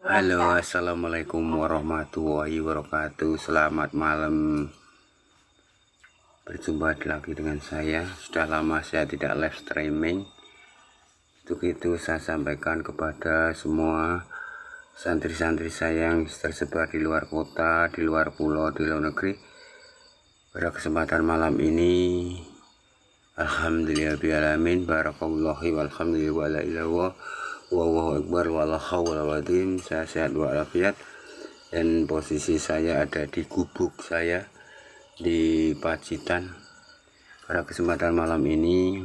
Halo, assalamualaikum warahmatullahi wabarakatuh. Selamat malam. Berjumpa lagi dengan saya. Sudah lama saya tidak live streaming. Untuk itu saya sampaikan kepada semua santri-santri saya yang tersebar di luar kota, di luar pulau, di luar negeri. Pada kesempatan malam ini, alhamdulillahirrahmanirrahim, barakallahu walhamdulillah wa la ilaha wallahu akbar wala haula wala quwwata. Saya sehat walafiat, dan posisi saya ada di gubuk saya di Pacitan. Pada kesempatan malam ini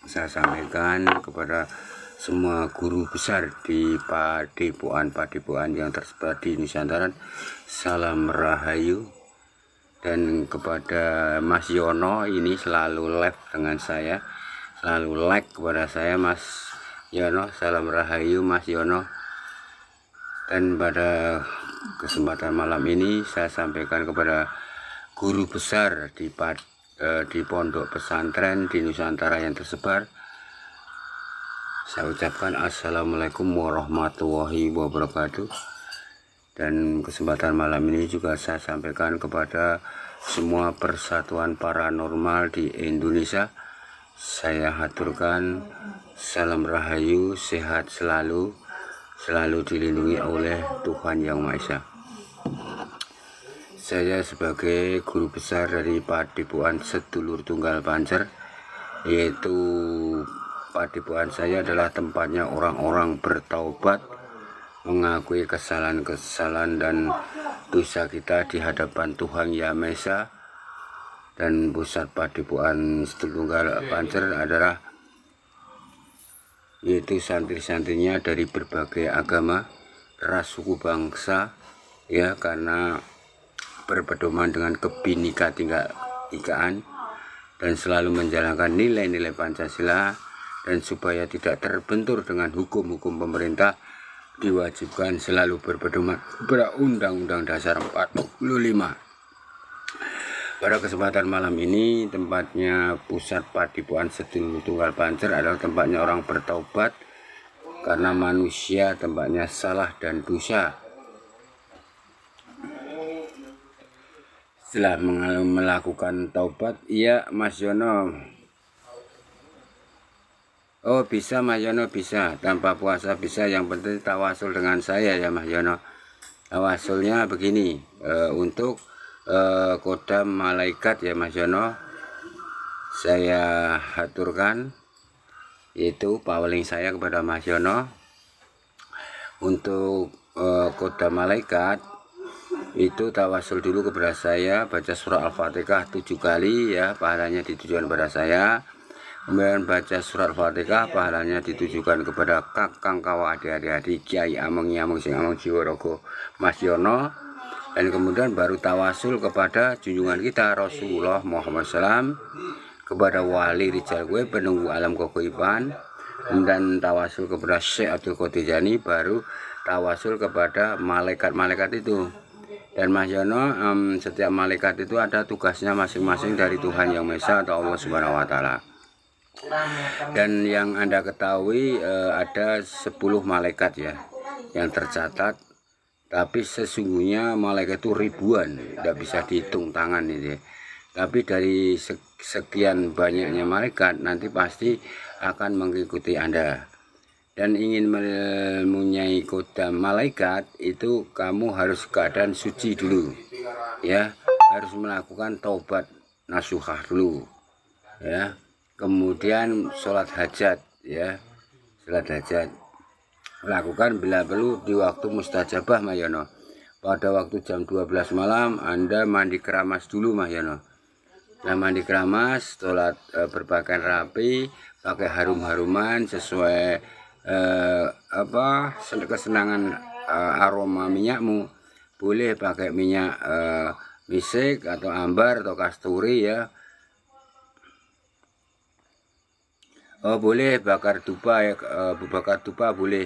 saya sampaikan kepada semua guru besar di padepokan yang tersebar di Nusantara, salam rahayu. Dan kepada Mas Yono, ini selalu live dengan saya, selalu like kepada saya, Mas Yono, salam rahayu Mas Yono. Dan pada kesempatan malam ini saya sampaikan kepada guru besar di pondok pesantren di Nusantara yang tersebar, saya ucapkan assalamualaikum warahmatullahi wabarakatuh. Dan kesempatan malam ini juga saya sampaikan kepada semua persatuan paranormal di Indonesia, saya haturkan salam rahayu, sehat selalu, selalu dilindungi oleh Tuhan Yang Maha Esa. Saya sebagai guru besar dari Padepokan Sedulur Tunggal Pancer, yaitu padepokan saya adalah tempatnya orang-orang bertaubat, mengakui kesalahan-kesalahan dan dosa kita di hadapan Tuhan Yang Maha Esa. Dan pusat Padepokan Sedulur Tunggal Pancer adalah yaitu santri-santrinya dari berbagai agama, ras, suku, bangsa, ya, karena berpedoman dengan Kebhinneka Tunggal Ikaan dan selalu menjalankan nilai-nilai Pancasila. Dan supaya tidak terbentur dengan hukum-hukum pemerintah, diwajibkan selalu berpedoman pada Undang-Undang Dasar 45. Pada kesempatan malam ini, tempatnya pusat Padepokan Sedulur Tunggal Pancer adalah tempatnya orang bertaubat, karena manusia tempatnya salah dan dosa. Setelah melakukan taubat, iya Mas Yono. Oh bisa Mas Yono, bisa, tanpa puasa bisa, yang penting tawasul dengan saya ya Mas Yono. Tawasulnya begini, untuk kodam malaikat ya Mas Yono, saya haturkan, yaitu paweling saya kepada Mas Yono. Untuk kodam malaikat itu tawasul dulu kepada saya, baca surah Al-Fatihah 7 kali ya, pahalanya ditujukan kepada saya. Kemudian baca surat Fatihah, pahalanya ditujukan kepada kakang kawa adik-adik Kiai Ameng Yameng Sing Ameng Jiworogo Mas Yono. Dan kemudian baru tawasul kepada junjungan kita Rasulullah Muhammad SAW, kepada wali Rijal Gue penunggu alam kegoiban, dan tawasul kepada Syekh Abdul Qadir Jani, baru tawasul kepada malaikat-malaikat itu. Dan Mas Yono, setiap malaikat itu ada tugasnya masing-masing dari Tuhan Yang Maha Esa atau Allah Subhanahu wa Ta'ala. Dan yang Anda ketahui, ada 10 malaikat ya yang tercatat, tapi sesungguhnya malaikat itu ribuan, tidak bisa dihitung tangan ini. Tapi dari sekian banyaknya malaikat, nanti pasti akan mengikuti Anda. Dan ingin mempunyai kodam malaikat itu kamu harus keadaan suci dulu ya, harus melakukan taubat nasuhah dulu ya. Kemudian sholat hajat ya, sholat hajat lakukan bila perlu di waktu mustajabah Mas Yono. Pada waktu jam 12 malam Anda mandi keramas dulu Mas Yono. Nah, mandi keramas, sholat berpakaian rapi, pakai harum-haruman sesuai kesenangan aroma minyakmu. Boleh pakai minyak misik atau ambar atau kasturi ya. Oh boleh bakar dupa ya, bakar dupa boleh,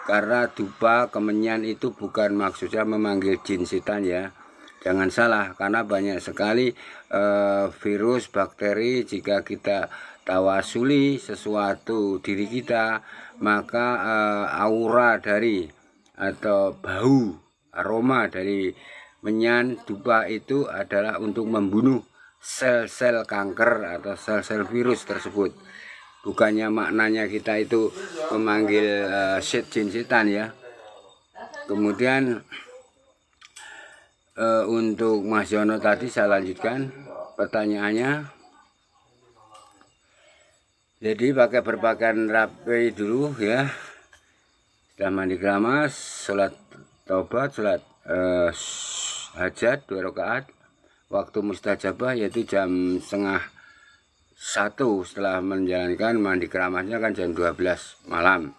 karena dupa kemenyan itu bukan maksudnya memanggil jin setan ya, jangan salah, karena banyak sekali virus bakteri. Jika kita tawasuli sesuatu diri kita, maka aura dari atau bau aroma dari menyan dupa itu adalah untuk membunuh sel-sel kanker atau sel-sel virus tersebut. Bukannya maknanya kita itu memanggil jin setan ya. Kemudian untuk Mas Yono tadi saya lanjutkan pertanyaannya. Jadi pakai berpakaian rapi dulu ya. Setelah mandi keramas, sholat taubat, sholat hajat 2 rakaat. Waktu mustajabah yaitu jam 12:30 setelah menjalankan mandi keramasnya kan jam 12 malam.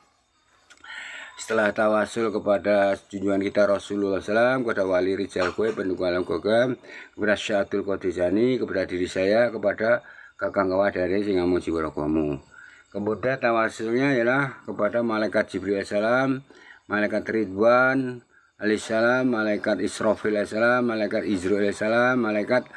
Setelah tawasul kepada junjungan kita Rasulullah SAW, kepada wali rijal goib pendukung alam gogam, kepada Syaikhul Qadizani, kepada diri saya, kepada kakang kawadari sing ngamun jiwaragomu. Kemudian tawasulnya ialah kepada malaikat Jibril alaihissalam, malaikat Ridwan alaihissalam, malaikat Israfil alaihissalam, malaikat Izrail alaihissalam, malaikat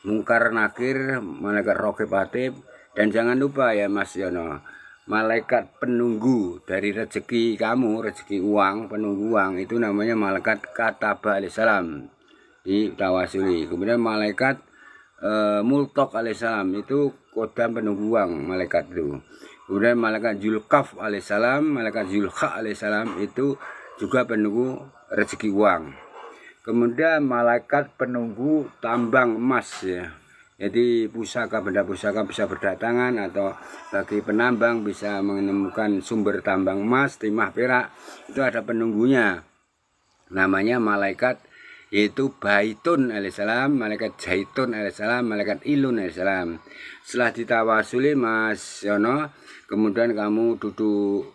Mungkar Nakir, malaikat Raqib Atib, dan jangan lupa ya Mas Yono, malaikat penunggu dari rezeki kamu, rezeki uang, penunggu uang itu namanya malaikat Kataba alaihissalam di tawasuli. Kemudian malaikat Multok alaihissalam itu kodam penunggu uang, malaikat itu. Kemudian malaikat Zulkaf alaihissalam, malaikat Zulkha alaihissalam itu juga penunggu rezeki uang. Kemudian malaikat penunggu tambang emas ya. Jadi pusaka, benda pusaka bisa berdatangan atau bagi penambang bisa menemukan sumber tambang emas, timah, perak, itu ada penunggunya. Namanya malaikat yaitu Baitun alaihissalam, malaikat Zaitun alaihissalam, malaikat Ilun alaihissalam. Setelah ditawasuli Mas Yono, kemudian kamu duduk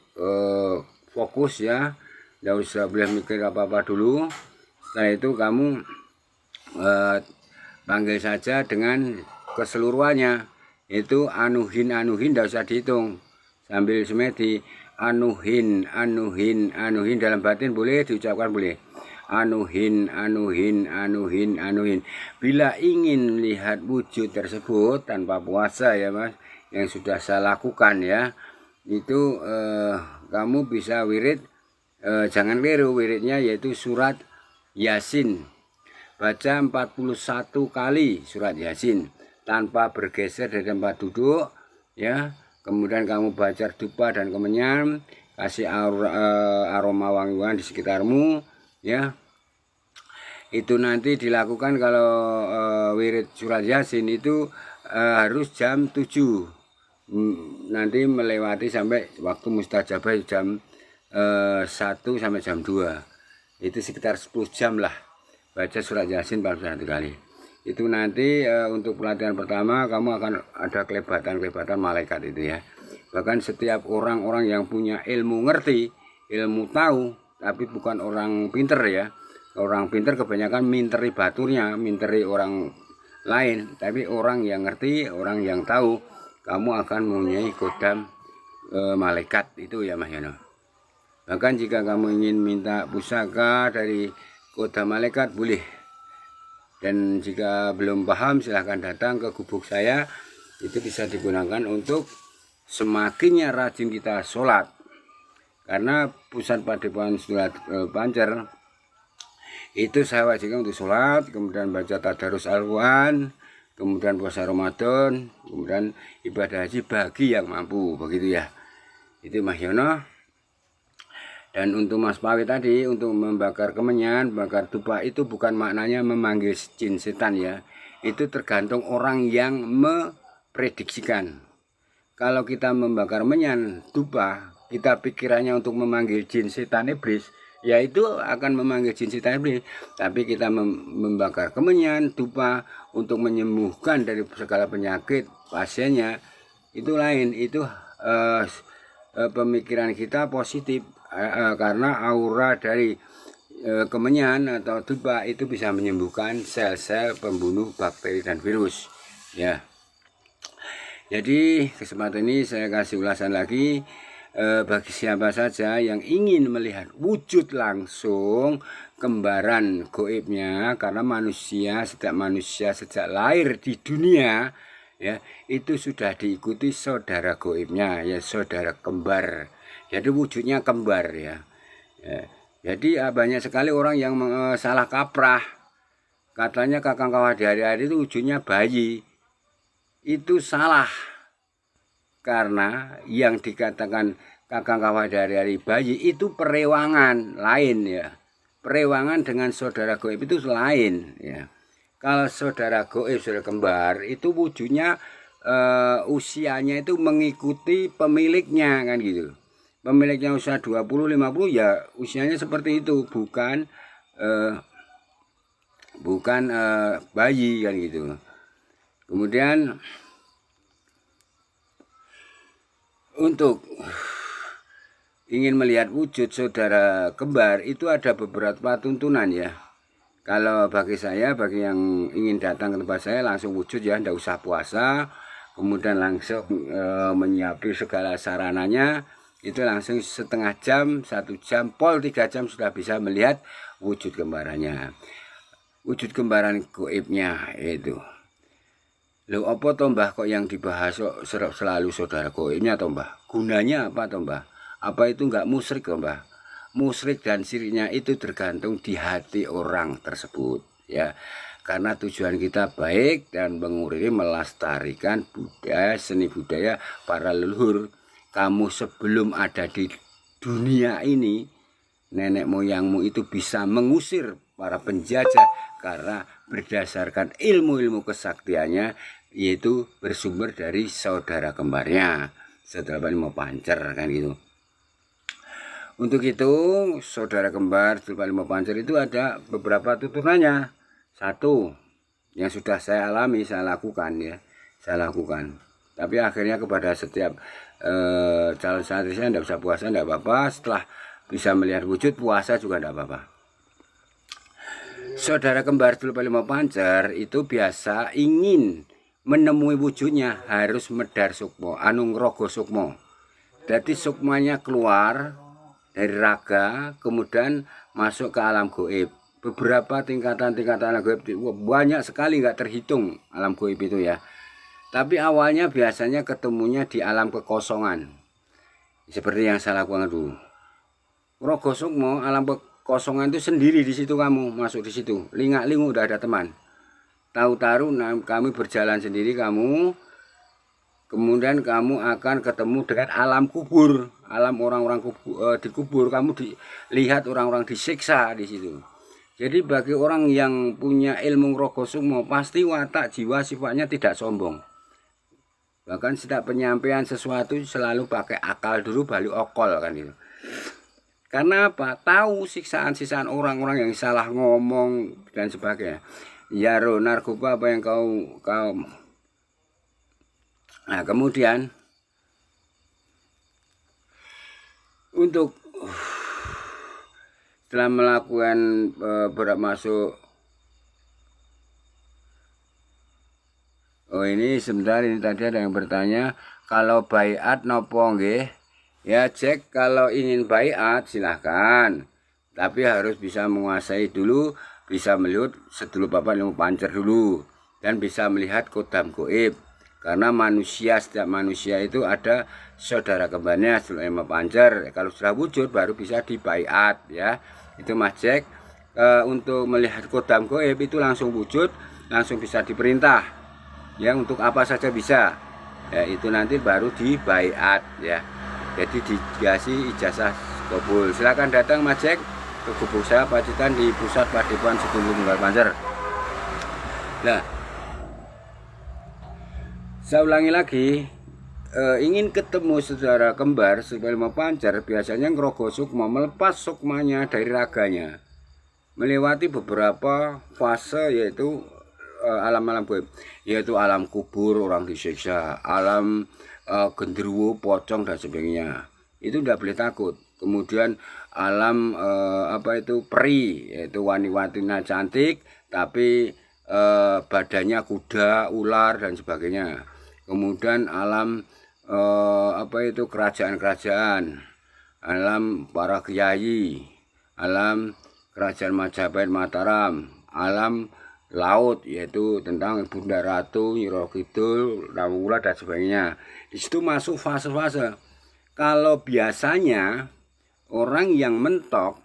fokus ya, tidak usah boleh mikir apa-apa dulu. Setelah itu kamu panggil saja dengan keseluruhannya, itu anuhin tidak usah dihitung, sambil semedi anuhin dalam batin boleh, diucapkan boleh. Anuhin. Bila ingin lihat wujud tersebut tanpa puasa ya Mas, yang sudah saya lakukan ya, itu kamu bisa wirid, jangan keliru wiridnya, yaitu surat Yasin. Baca 41 kali surat Yasin tanpa bergeser dari tempat duduk ya. Kemudian kamu baca dupa dan kemenyan, kasih aroma wangi-wangi di sekitarmu ya. Itu nanti dilakukan kalau wirid surat Yasin itu harus jam 7, nanti melewati sampai waktu mustajabah jam 1 sampai jam 2, itu sekitar 10 jam lah baca surat Yasin 41 kali. Itu nanti untuk pelatihan pertama kamu akan ada kelebatan malaikat itu ya. Bahkan setiap orang-orang yang punya ilmu ngerti, ilmu tahu, tapi bukan orang pinter ya. Orang pinter kebanyakan minteri baturnya, minteri orang lain. Tapi orang yang ngerti, orang yang tahu, kamu akan mempunyai kodam malaikat itu ya Mas Yono. Bahkan jika kamu ingin minta pusaka dari kodam malaikat boleh. Dan jika belum paham silahkan datang ke gubuk saya. Itu bisa digunakan untuk semakinnya rajin kita sholat. Karena pusat padepokan Surat Pancer itu saya wajibkan untuk sholat, kemudian baca tadarus Al-Quran, kemudian puasa Ramadan, kemudian ibadah haji bagi yang mampu, begitu ya. Itu Mas Yono. Dan untuk Mas Pawi tadi, untuk membakar kemenyan, bakar dupa itu bukan maknanya memanggil jin setan ya. Itu tergantung orang yang memprediksikan. Kalau kita membakar menyan dupa, kita pikirannya untuk memanggil jin setan iblis, ya itu akan memanggil jin setan iblis. Tapi kita membakar kemenyan dupa untuk menyembuhkan dari segala penyakit pasiennya, itu lain. Itu pemikiran kita positif, karena aura dari kemenyan atau dupa itu bisa menyembuhkan sel-sel pembunuh bakteri dan virus ya. Jadi kesempatan ini saya kasih ulasan lagi, bagi siapa saja yang ingin melihat wujud langsung kembaran goibnya, karena manusia sejak lahir di dunia ya, itu sudah diikuti saudara goibnya, ya saudara kembar. Jadi wujudnya kembar ya. Jadi banyak sekali orang yang salah kaprah. Katanya Kakang Kawah Dari itu wujudnya bayi. Itu salah. Karena yang dikatakan Kakang Kawah Dari bayi itu perewangan lain ya. Perewangan dengan saudara goib itu lain ya. Kalau saudara goib, saudara kembar itu wujudnya usianya itu mengikuti pemiliknya kan gitu. Pemiliknya usia 20-50 ya usianya seperti itu, bukan bayi kan gitu. Kemudian untuk ingin melihat wujud saudara kembar itu ada beberapa tuntunan ya. Kalau bagi saya, bagi yang ingin datang ke tempat saya langsung wujud ya, tidak usah puasa, kemudian langsung menyiapkan segala sarananya, itu langsung setengah jam, 1 jam, pol 3 jam sudah bisa melihat wujud kembarannya. Wujud kembaran goibnya itu. Loh apa toh mbah kok yang dibahas selalu saudara goibnya toh mbah? Gunanya apa toh mbah? Apa itu enggak musyrik toh mbah? Musyrik dan syiriknya itu tergantung di hati orang tersebut ya. Karena tujuan kita baik dan menguriri melestarikan budaya, seni budaya para leluhur. Kamu sebelum ada di dunia ini, nenek moyangmu itu bisa mengusir para penjajah karena berdasarkan ilmu-ilmu kesaktiannya, yaitu bersumber dari saudara kembarnya, saudara Palimo Pancer kan gitu. Untuk itu saudara kembar Palimo Pancer itu ada beberapa tuturunannya. Satu yang sudah saya alami, saya lakukan ya, saya lakukan. Tapi akhirnya kepada setiap calon santri saya tidak usah puasa, tidak apa-apa. Setelah bisa melihat wujud, puasa juga tidak apa-apa. Saudara kembar Palimo Pancer itu biasa ingin menemui wujudnya harus medar sukmo, ngrogo sukmo. Jadi sukmanya keluar dari raga, kemudian masuk ke alam goib. Beberapa tingkatan-tingkatan alam goib, banyak sekali nggak terhitung alam goib itu ya. Tapi awalnya biasanya ketemunya di alam kekosongan. Seperti yang saya lakukan dulu. Rogo sukmo, alam kekosongan itu sendiri di situ kamu, masuk di situ. Lingak-lingu udah ada teman. Tahu-tahu kami berjalan sendiri kamu. Kemudian kamu akan ketemu dengan alam kubur. Alam orang-orang dikubur, kamu dilihat orang-orang disiksa di situ. Jadi bagi orang yang punya ilmu rogo sukmo, pasti watak jiwa sifatnya tidak sombong. Bahkan setiap penyampaian sesuatu selalu pakai akal dulu baru okol kan gitu. Karena apa? Tahu siksaan-siksaan orang-orang yang salah ngomong dan sebagainya. Ya roh narkoba apa yang kau Nah kemudian untuk setelah melakukan berat masuk. Oh ini sebentar, ini tadi ada yang bertanya kalau baiat nopo nggih? Ya cek, kalau ingin baiat silahkan, tapi harus bisa menguasai dulu, bisa melihat sedulur Palimo Pancer dulu, dan bisa melihat kodam goib. Karena manusia, setiap manusia itu ada saudara kembarnya Palimo Pancer. Kalau sudah wujud baru bisa dibaiat ya. Itu mas cek. Untuk melihat kodam goib itu langsung wujud, langsung bisa diperintah. Ya untuk apa saja bisa ya, itu nanti baru dibaiat ya. Jadi dikasih ijazah kabul. Silakan datang Mas Jack ke gubuk saya Pacitan di pusat Padepokan Sedulur Tunggal Pancer. Nah saya ulangi lagi, ingin ketemu saudara kembar Palimo Pancer biasanya ngrogo sukma, melepas sukmanya dari raganya, melewati beberapa fase, yaitu alam-alam goib, yaitu alam kubur, orang disiksa, alam genderuwo, pocong dan sebagainya. Itu tidak boleh takut. Kemudian alam peri, yaitu wanita cantik tapi badannya kuda, ular dan sebagainya. Kemudian alam kerajaan-kerajaan, alam para kiai, alam kerajaan Majapahit Mataram, alam laut, yaitu tentang Bunda Ratu, Nyi Roro Kidul, Rawulan dan sebagainya. Di situ masuk fase-fase. Kalau biasanya orang yang mentok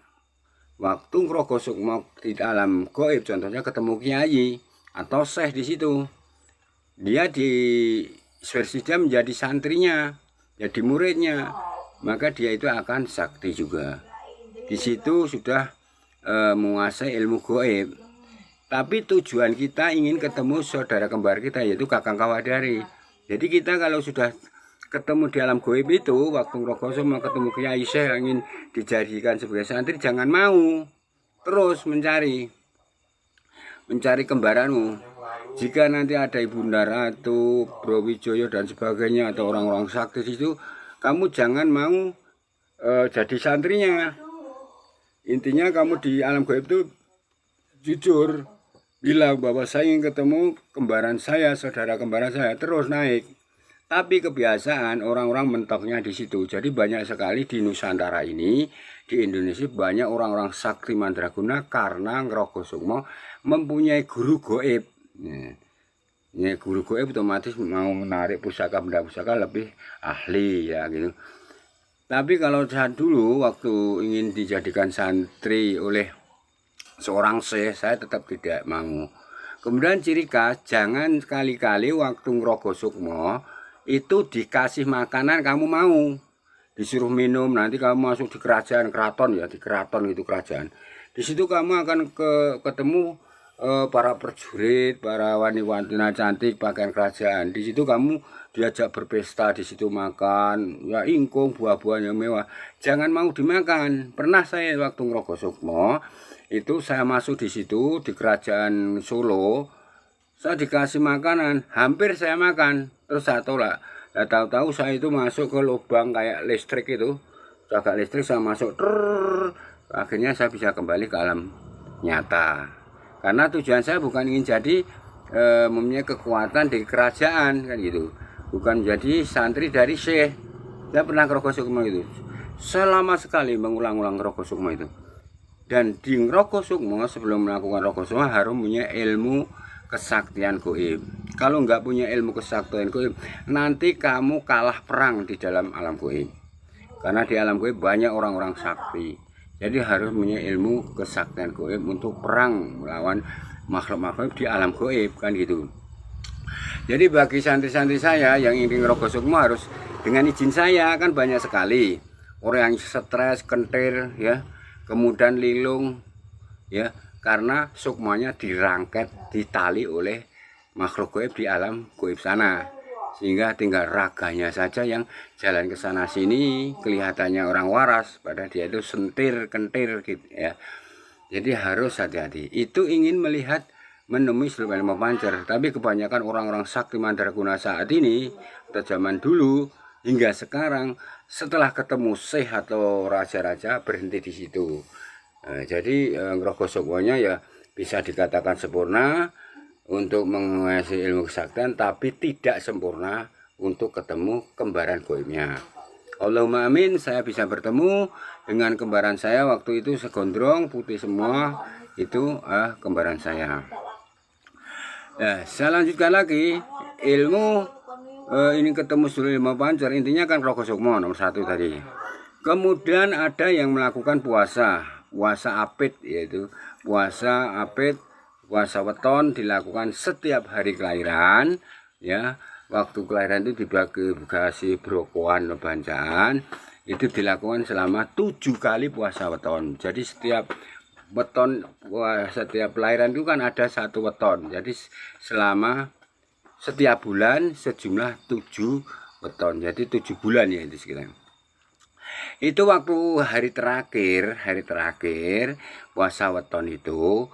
waktu ngerogoh sukmo di dalam goib, contohnya ketemu kiai atau syekh di situ, dia di dia menjadi santrinya, jadi muridnya, maka dia itu akan sakti juga. Di situ sudah menguasai ilmu goib. Tapi tujuan kita ingin ketemu saudara kembar kita, yaitu Kakang Kawadari. Jadi kita kalau sudah ketemu di alam goib itu, waktu ngerogoh mau ketemu kiai syekh ingin dijadikan sebagai santri, jangan mau terus mencari kembaranmu. Jika nanti ada Ibunda Ratu, Bro Wijoyo dan sebagainya, atau orang-orang sakti itu, kamu jangan mau jadi santrinya. Intinya kamu di alam goib itu jujur bilang bahwa saya ingin ketemu kembaran saya, saudara kembaran saya, terus naik. Tapi kebiasaan orang-orang mentoknya di situ. Jadi banyak sekali di Nusantara ini, di Indonesia banyak orang-orang sakti mandraguna karena ngerogoh sukmo mempunyai guru goib. Ini guru goib otomatis mau menarik pusaka benda pusaka lebih ahli ya gitu. Tapi kalau saat dulu waktu ingin dijadikan santri oleh seorang syekh, saya tetap tidak mau. Kemudian ciri khas, jangan sekali-kali waktu ngerogoh sukmo itu dikasih makanan kamu mau, disuruh minum, nanti kamu masuk di kerajaan, keraton ya, di keraton itu kerajaan. Di situ kamu akan ketemu para prajurit, para wanita cantik pakaian kerajaan. Di situ kamu diajak berpesta, di situ makan ya ingkung, buah-buahan yang mewah. Jangan mau dimakan. Pernah saya waktu ngerogoh sukmo itu saya masuk di situ di kerajaan Solo, saya dikasih makanan, hampir saya makan, terus saya tolak. Nah, tahu-tahu saya itu masuk ke lubang kayak listrik itu, agak listrik saya masuk, akhirnya saya bisa kembali ke alam nyata. Karena tujuan saya bukan ingin jadi mempunyai kekuatan di kerajaan kan gitu, bukan menjadi santri dari syekh. Saya pernah ngerogoh sukmo itu, selama sekali mengulang-ulang ngerogoh sukmo itu. Dan di ngerogoh sukmo sebelum melakukan rogoh sukmo harus punya ilmu kesaktian goib. Kalau nggak punya ilmu kesaktian goib, nanti kamu kalah perang di dalam alam goib. Karena di alam goib banyak orang-orang sakti. Jadi harus punya ilmu kesaktian goib untuk perang melawan makhluk-makhluk di alam goib kan gitu. Jadi bagi santri-santri saya yang ingin ngerogoh sukmo harus dengan izin saya, kan banyak sekali orang yang stres, kentir ya, kemudian lilung ya, karena sukmanya dirangket, ditali oleh makhluk goib di alam goib sana, sehingga tinggal raganya saja yang jalan ke sana sini, kelihatannya orang waras padahal dia itu sentir kentir gitu ya. Jadi harus hati-hati. Itu ingin melihat menemui seluruh ilmu pancer, tapi kebanyakan orang-orang sakti mandraguna saat ini atau zaman dulu hingga sekarang, setelah ketemu syekh atau raja-raja berhenti di situ. Jadi ngerogoh sukmonya ya bisa dikatakan sempurna untuk menguasai ilmu kesaktian, tapi tidak sempurna untuk ketemu kembaran goibnya. Allahumma amin, saya bisa bertemu dengan kembaran saya waktu itu segondrong putih semua, itu kembaran saya. Nah, saya lanjutkan lagi ilmu ini ketemu seluruh ilmu pancer, intinya kan ngerogoh sukmo nomor 1 tadi. Kemudian ada yang melakukan puasa apit, yaitu puasa apit, puasa weton dilakukan setiap hari kelahiran ya. Waktu kelahiran itu dibagi brokoan bancaan, itu dilakukan selama 7 kali puasa weton. Jadi setiap weton, setiap kelahiran itu kan ada 1 weton. Jadi selama setiap bulan sejumlah 7 weton. Jadi 7 bulan ya itu sekitar. Itu waktu hari terakhir puasa weton itu,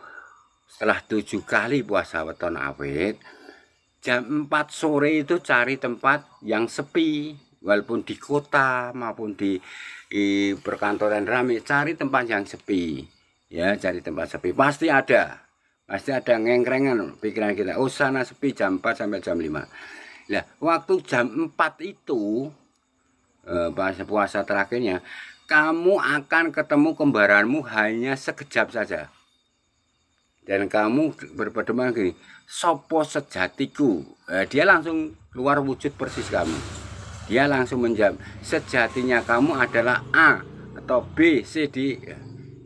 setelah 7 kali puasa weton awit, jam 4 sore itu cari tempat yang sepi, walaupun di kota maupun di perkantoran ramai, cari tempat yang sepi ya, cari tempat sepi, pasti ada ngengkrengan pikiran kita, oh sana sepi jam 4 sampai jam 5. Nah, waktu jam 4 itu puasa terakhirnya, kamu akan ketemu kembaranmu hanya sekejap saja. dan kamu berpedoman gini, sopo sejatiku, dia langsung keluar wujud persis kamu. Dia langsung menjawab, sejatinya kamu adalah A atau B, C, D,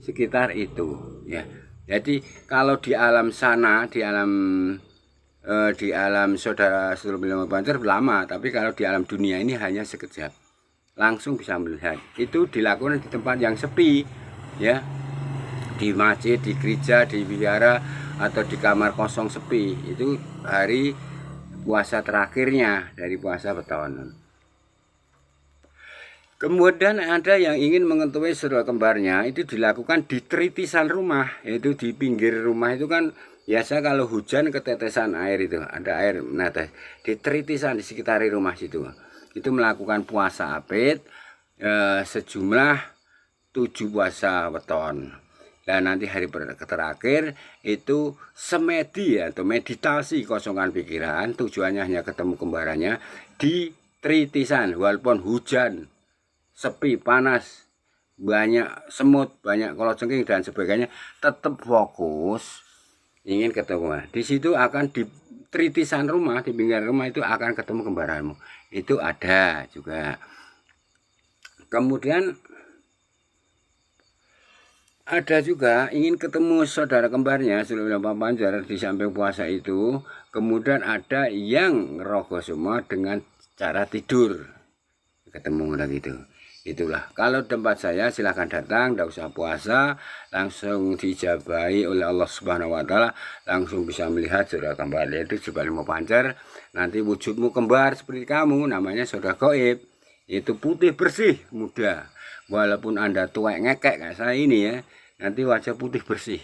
sekitar itu ya. Jadi kalau di alam sana, di alam saudara sebelum Pancar lama, tapi kalau di alam dunia ini hanya sekejap, langsung bisa melihat. Itu dilakukan di tempat yang sepi ya, di masjid, di gereja, di wihara, atau di kamar kosong sepi. Itu hari puasa terakhirnya dari puasa Beton. Kemudian ada yang ingin mengetahui saudara kembarnya, itu dilakukan di tritisan rumah, yaitu di pinggir rumah. Itu kan biasa kalau hujan ketetesan air, itu ada air menetes di tritisan di sekitar rumah situ. Itu melakukan puasa apit sejumlah 7 puasa weton. Dan nanti hari terakhir itu semedi atau meditasi kosongkan pikiran, tujuannya hanya ketemu kembarannya di tritisan, walaupun hujan, sepi, panas, banyak semut, banyak kolocengking dan sebagainya, tetap fokus ingin ketemu. Di situ akan di tritisan rumah, di pinggir rumah itu akan ketemu kembaranmu. Itu ada juga. Kemudian ada juga ingin ketemu saudara kembarnya sebelum Pancar di samping puasa itu. Kemudian ada yang rogo semua dengan cara tidur, ketemu lagi itu. Itulah, kalau tempat saya silahkan datang, tidak usah puasa, langsung dijabahi oleh Allah Subhanahu wa Ta'ala, langsung bisa melihat saudara kembar. Itu sebelum Pancar, nanti wujudmu kembar seperti kamu, namanya saudara gaib. Itu putih bersih, muda. Walaupun Anda tuwek ngekek kayak saya ini ya, nanti wajah putih bersih.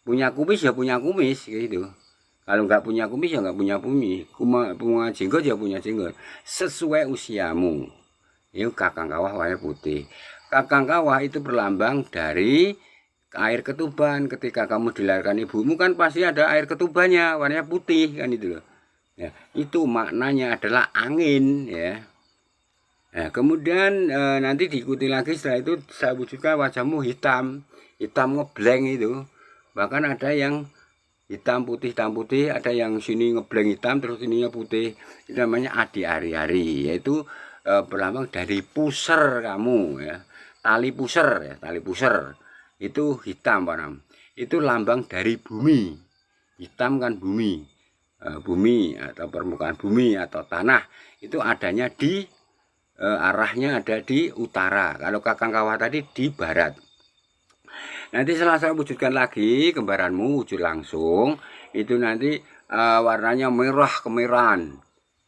Punya kumis ya punya kumis gitu. Kalau nggak punya kumis ya nggak punya kumis. Punya jenggot ya punya jenggot. Sesuai usiamu. Itu kakang kawah warna putih. Kakang kawah itu berlambang dari air ketuban. Ketika kamu dilahirkan ibumu kan pasti ada air ketubannya warnanya putih kan itu loh. Ya, itu maknanya adalah angin ya. Nah, kemudian nanti diikuti lagi setelah itu saya wujudkan wajahmu hitam ngebleng itu. Bahkan ada yang hitam putih, ada yang sini ngebleng hitam terus ininya putih. Itu namanya adi ari-ari, yaitu berlambang dari puser kamu ya, tali puser itu hitam Pak. Itu lambang dari bumi, hitam kan bumi, bumi atau permukaan bumi atau tanah itu adanya di arahnya ada di utara. Kalau kakang kawah tadi di barat. Nanti setelah saya wujudkan lagi kembaranmu wujud langsung, itu nanti warnanya merah kemerahan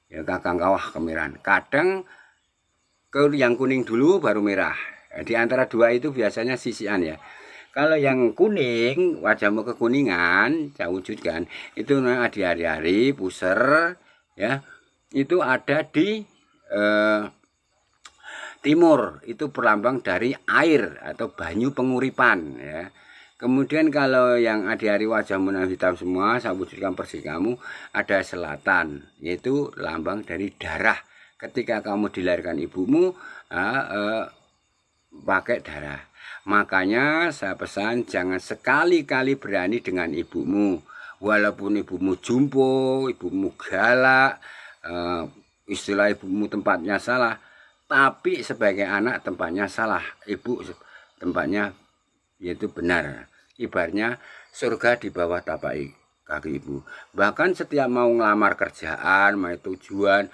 ya, kakang kawah kemerahan. Kadang yang kuning dulu baru merah. Di antara dua itu biasanya sisian ya. Kalau yang kuning, wajahmu kekuningan, saya wujudkan itu di hari-hari puser ya. Itu ada di timur, itu berlambang dari air atau banyu penguripan ya. Kemudian kalau yang hari wajahmu hitam semua, saya wujudkan persis kamu, ada selatan, yaitu lambang dari darah. Ketika kamu dilahirkan ibumu pakai darah. Makanya saya pesan jangan sekali-kali berani dengan ibumu. Walaupun ibumu jumbo, ibumu galak, istilah ibumu tempatnya salah. Tapi sebagai anak tempatnya salah. Ibu tempatnya yaitu benar. Ibaratnya surga di bawah tapak kaki ibu. Bahkan setiap mau ngelamar kerjaan, mau tujuan,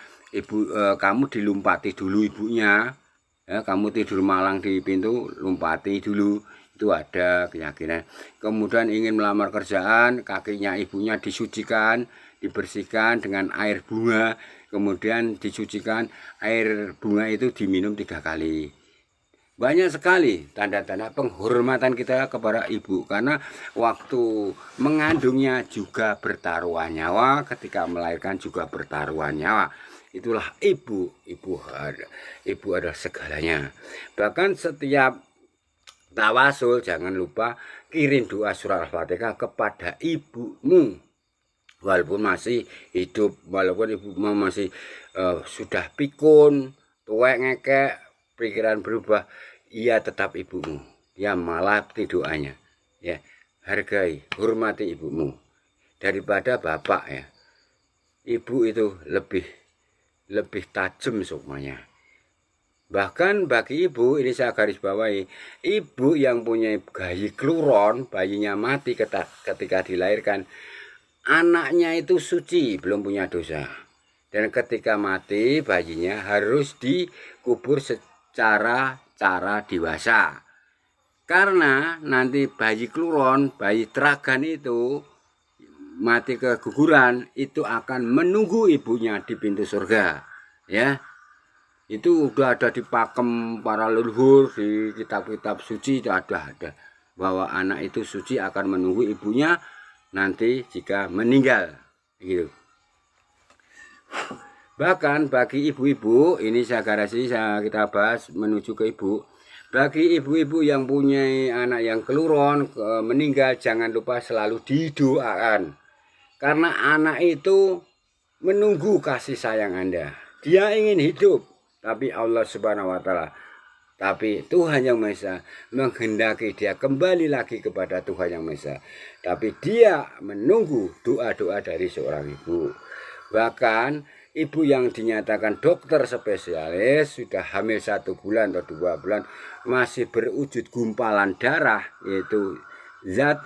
kamu dilumpati dulu ibunya ya, kamu tidur malang di pintu lumpati dulu, itu ada keyakinan. Kemudian ingin melamar kerjaan, kakinya ibunya disucikan, dibersihkan dengan air bunga, kemudian disucikan, air bunga itu diminum 3 kali. Banyak sekali tanda-tanda penghormatan kita kepada ibu, karena waktu mengandungnya juga bertaruhan nyawa, ketika melahirkan juga bertaruhan nyawa. Itulah ibu adalah segalanya. Bahkan setiap tawasul jangan lupa kirim doa surah Al-Fatihah kepada ibumu, walaupun masih hidup, walaupun ibumu masih sudah pikun, tuwek ngekek, pikiran berubah, ia tetap ibumu. Dia malah doanya ya. hargai, hormati ibumu daripada bapak ya. Ibu itu lebih tajam sukmanya. Bahkan bagi ibu, ini saya garis bawahi, ibu yang punya bayi kluron, bayinya mati ketika dilahirkan, anaknya itu suci, belum punya dosa. Dan ketika mati, bayinya harus dikubur secara cara dewasa. Karena nanti bayi kluron, bayi teragan itu mati keguguran, itu akan menunggu ibunya di pintu surga, ya. Itu udah ada di pakem para leluhur, di kitab-kitab suci ada bahwa anak itu suci akan menunggu ibunya nanti jika meninggal, gitu. Bahkan bagi ibu-ibu, ini saya garasi, kita bahas menuju ke ibu. Bagi ibu-ibu yang punya anak yang keluron meninggal, jangan lupa selalu didoakan. Karena anak itu menunggu kasih sayang Anda. Dia ingin hidup, tapi Allah Subhanahu wa Ta'ala, tapi Tuhan Yang Maha Esa menghendaki dia kembali lagi kepada Tuhan Yang Maha Esa. Tapi dia menunggu doa-doa dari seorang ibu. Bahkan ibu yang dinyatakan dokter spesialis sudah hamil 1 bulan atau 2 bulan masih berwujud gumpalan darah, yaitu zat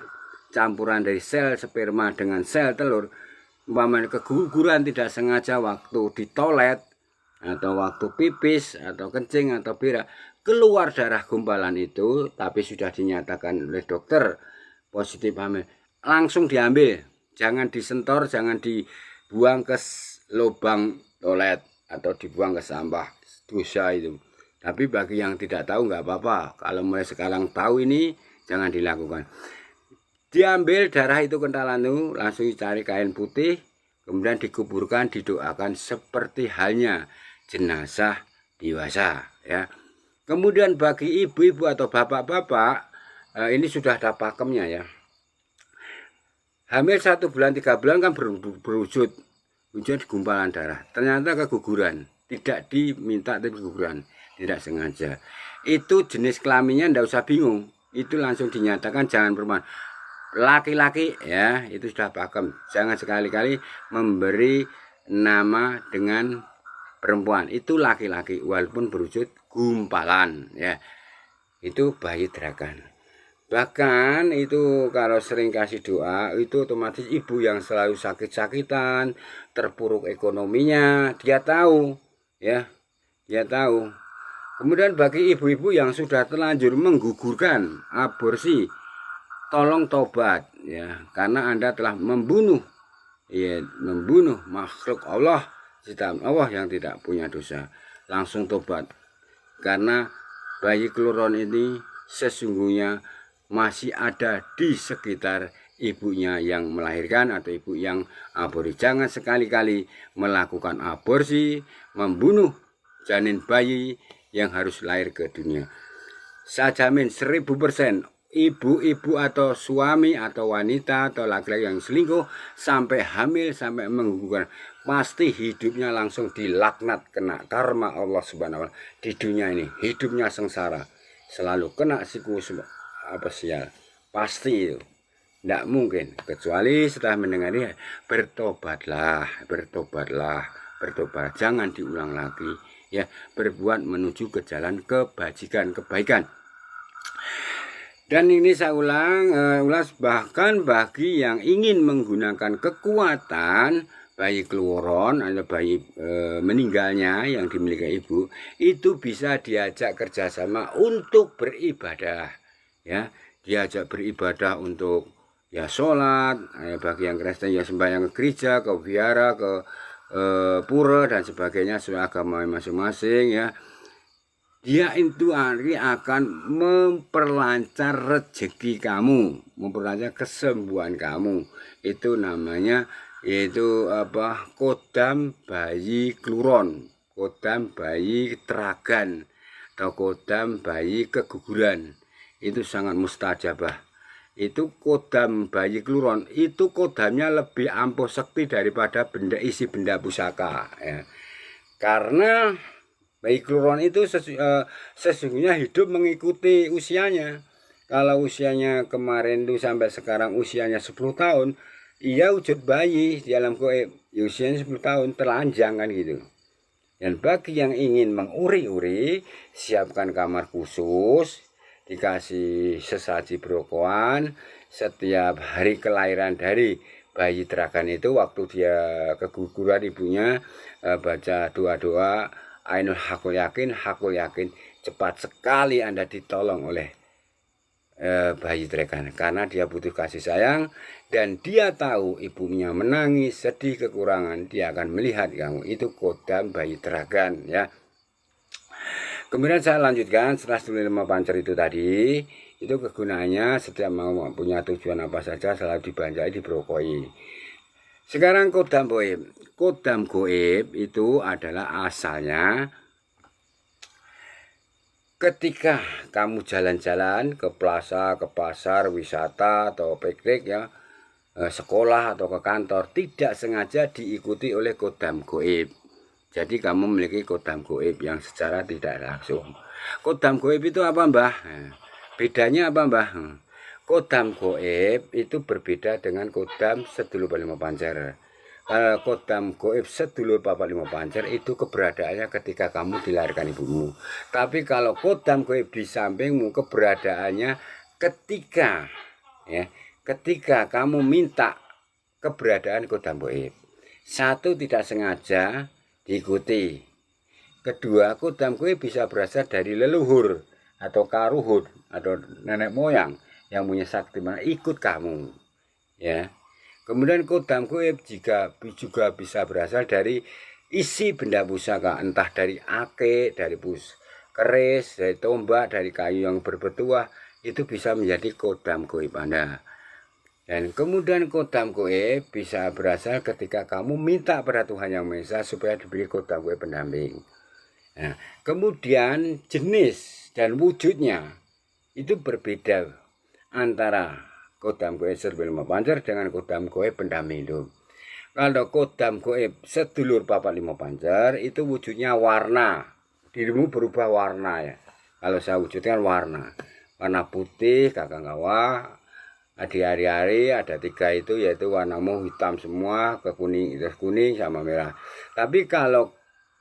campuran dari sel sperma dengan sel telur, umpamanya keguguran tidak sengaja waktu di toilet atau waktu pipis atau kencing atau berak, keluar darah gumpalan itu, tapi sudah dinyatakan oleh dokter positif hamil, langsung diambil, jangan disentor, jangan dibuang ke lubang toilet atau dibuang ke sampah, dosa itu. Tapi bagi yang tidak tahu nggak apa-apa, kalau mulai sekarang tahu ini jangan dilakukan. Diambil darah itu kentalan itu, langsung dicari kain putih, kemudian dikuburkan, didoakan seperti halnya jenazah dewasa, ya. Kemudian bagi ibu-ibu atau bapak-bapak, ini sudah ada pakemnya, ya. Hamil 1 bulan 3 bulan kan berwujud gumpalan darah. Ternyata keguguran, tidak diminta tapi keguguran, tidak sengaja. Itu jenis kelaminnya ndak usah bingung, itu langsung dinyatakan jangan perempuan. Laki-laki ya, itu sudah pakem. Jangan sekali-kali memberi nama dengan perempuan. Itu laki-laki walaupun berwujud gumpalan, ya. Itu bayi teragan. Bahkan itu kalau sering kasih doa, itu otomatis ibu yang selalu sakit-sakitan, terpuruk ekonominya, dia tahu, ya. Dia tahu. Kemudian bagi ibu-ibu yang sudah terlanjur menggugurkan, aborsi, tolong tobat, ya, karena Anda telah membunuh, ya, membunuh makhluk Allah, ciptaan Allah yang tidak punya dosa. Langsung tobat, karena bayi kluron ini sesungguhnya masih ada di sekitar ibunya yang melahirkan atau ibu yang aborsi. Jangan sekali-kali melakukan aborsi, membunuh janin bayi yang harus lahir ke dunia. Saya jamin 1000%. Ibu-ibu atau suami atau wanita atau laki-laki yang selingkuh sampai hamil sampai menggugurkan, pasti hidupnya langsung dilaknat, kena karma Allah Subhanahu wa Ta'ala di dunia ini. Hidupnya sengsara, selalu kena siku apa sial, pasti itu. Tidak mungkin, kecuali setelah mendengarnya bertobatlah, bertobat, jangan diulang lagi, ya, berbuat menuju ke jalan kebajikan, kebaikan. Dan ini saya ulas bahkan bagi yang ingin menggunakan kekuatan bayi kluron atau bayi meninggalnya yang dimiliki ibu, itu bisa diajak kerjasama untuk beribadah, ya, diajak beribadah untuk ya sholat, bagi yang Kristen ya sembahyang ke gereja, ke wihara, ke pura dan sebagainya sesuai agama masing-masing, ya. Dia itu akan memperlancar rezeki kamu, memperlancar kesembuhan kamu. Itu namanya yaitu apa? Kodam bayi kluron, kodam bayi teragan, atau kodam bayi keguguran. Itu sangat mustajabah. Itu kodam bayi kluron, itu kodamnya lebih ampuh sekti daripada isi benda pusaka, ya. Karena bayi kluron itu sesungguhnya hidup mengikuti usianya. Kalau usianya kemarin tuh sampai sekarang usianya 10 tahun, ia wujud bayi di alam gaib. Usianya 10 tahun telanjang kan gitu. Dan bagi yang ingin menguri-uri, siapkan kamar khusus, dikasih sesaji brokoan setiap hari kelahiran dari bayi teragan itu. Waktu dia keguguran ibunya, baca doa-doa Ainul Hakul Yakin, cepat sekali Anda ditolong oleh bayi teragan, karena dia butuh kasih sayang dan dia tahu ibunya menangis, sedih, kekurangan, dia akan melihat kamu. Itu kodam bayi teragan ya. Kemudian saya lanjutkan setelah 5 pancer itu tadi, itu kegunaannya setiap mau punya tujuan apa saja selalu dibanjai, dibrokoi. Sekarang kodam goib. Kodam goib itu adalah asalnya ketika kamu jalan-jalan ke plaza, ke pasar, wisata, atau piknik ya, sekolah atau ke kantor, tidak sengaja diikuti oleh kodam goib. Jadi kamu memiliki kodam goib yang secara tidak langsung. Kodam goib itu apa, Mbah? Bedanya apa, Mbah? Kodam goib itu berbeda dengan kodam sedulur 5 pancer. Kodam goib sedulur 5 pancer itu keberadaannya ketika kamu dilahirkan ibumu. Tapi kalau kodam goib di sampingmu, keberadaannya ketika kamu minta keberadaan kodam goib. Satu, tidak sengaja diikuti. Kedua, kodam goib bisa berasal dari leluhur atau karuhut atau nenek moyang yang punya sakti mana ikut kamu ya. Kemudian kodam goib juga bisa berasal dari isi benda pusaka, entah dari ake, dari keris, dari tombak, dari kayu yang berpetuah, itu bisa menjadi kodam goib Anda. Dan kemudian kodam goib bisa berasal ketika kamu minta pada Tuhan Yang Maha Esa supaya diberi kodam goib pendamping. Nah, kemudian jenis dan wujudnya itu berbeda antara kodam goib sedulur 5 pancer dengan kodam goib pendamping hidup. Kalau kodam goib sedulur 5 pancer itu wujudnya warna, dirimu berubah warna ya. Kalau saya wujudkan warna putih, kakak kawah, di hari-hari ada 3 itu, yaitu warnamu hitam semua, ke kuning sama merah. Tapi kalau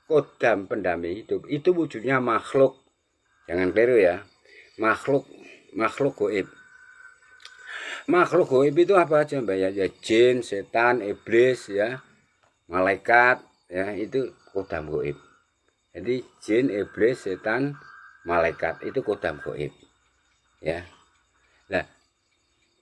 kodam pendamping hidup itu wujudnya makhluk, jangan keliru ya, makhluk goib. Makhluk goib itu apa aja, Mbak ya? Jin, setan, iblis ya, malaikat ya, itu kodam goib. Jadi jin, iblis, setan, malaikat itu kodam goib ya. Nah,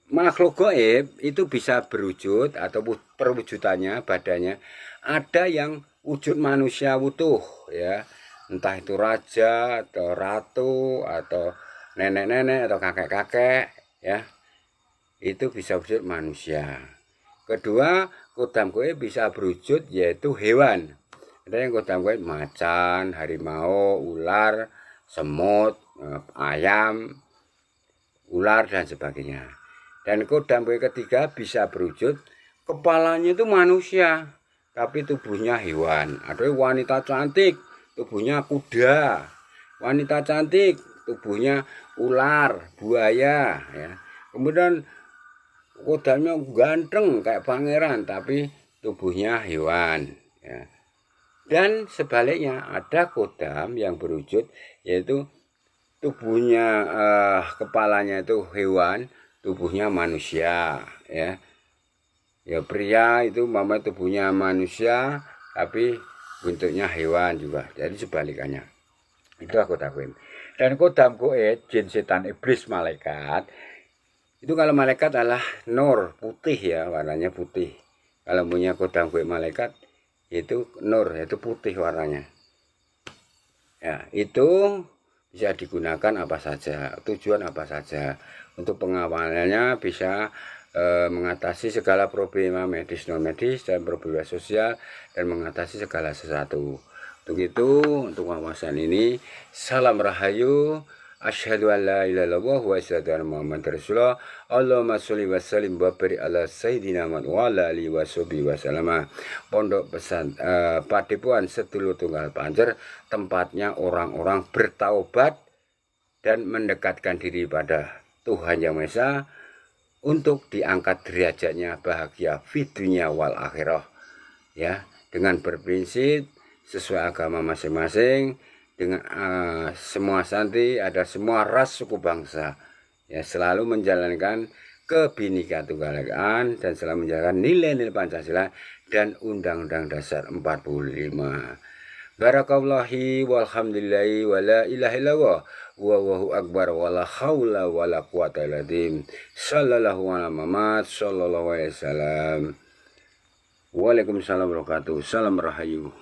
makhluk goib itu bisa berwujud atau perwujudannya badannya ada yang wujud manusia utuh ya, entah itu raja atau ratu atau nenek-nenek atau kakek-kakek ya, itu bisa berwujud manusia. Kedua, kodam goib bisa berwujud yaitu hewan. Ada yang kodam goib macan, harimau, ular, semut, ayam, ular dan sebagainya. Dan kodam goib ketiga bisa berwujud kepalanya itu manusia tapi tubuhnya hewan. Ada wanita cantik tubuhnya kuda, wanita cantik tubuhnya ular, buaya ya. Kemudian kodamnya ganteng kayak pangeran tapi tubuhnya hewan ya. Dan sebaliknya ada kodam yang berwujud yaitu tubuhnya kepalanya itu hewan, tubuhnya manusia ya. Ya pria itu mama tubuhnya manusia tapi bentuknya hewan juga. Jadi sebalikannya. Itu kodam goib. Dan kodam goib jin, setan, iblis, malaikat itu kalau malaikat adalah nur, putih ya, warnanya putih. Kalau punya kodam goib malaikat itu nur, yaitu putih warnanya. Ya, itu bisa digunakan apa saja, tujuan apa saja. Untuk pengawalannya bisa mengatasi segala problema medis non medis dan problema sosial dan mengatasi segala sesuatu. Untuk itu, untuk wawasan ini, salam rahayu. Asyhadu an la ilaha illallah wa asyhadu anna Muhammadar Rasulullah. Allahumma sholli wa sallim wa barik ala sayyidina Muhammad wa ala alihi washabihi wasallam. Pondok Pesan Padepokan Sedulur Tunggal Pancer, tempatnya orang-orang bertaubat dan mendekatkan diri pada Tuhan Yang Maha Esa untuk diangkat derajatnya bahagia fidunya wal akhirah, ya, dengan berprinsip sesuai agama masing-masing, dengan semua santri ada semua ras suku bangsa, ya, selalu menjalankan kebinekaan tunggal ika dan selalu menjalankan nilai-nilai Pancasila dan Undang-Undang Dasar 45. Barakallahi walhamdulillahi wala ilaha illallah wallahu akbar wala haula wala quwata illa billah. Sallallahu ala Muhammad sallallahu alaihi wasallam. Waalaikumsalam warahmatullahi wabarakatuh. Salam rahayu.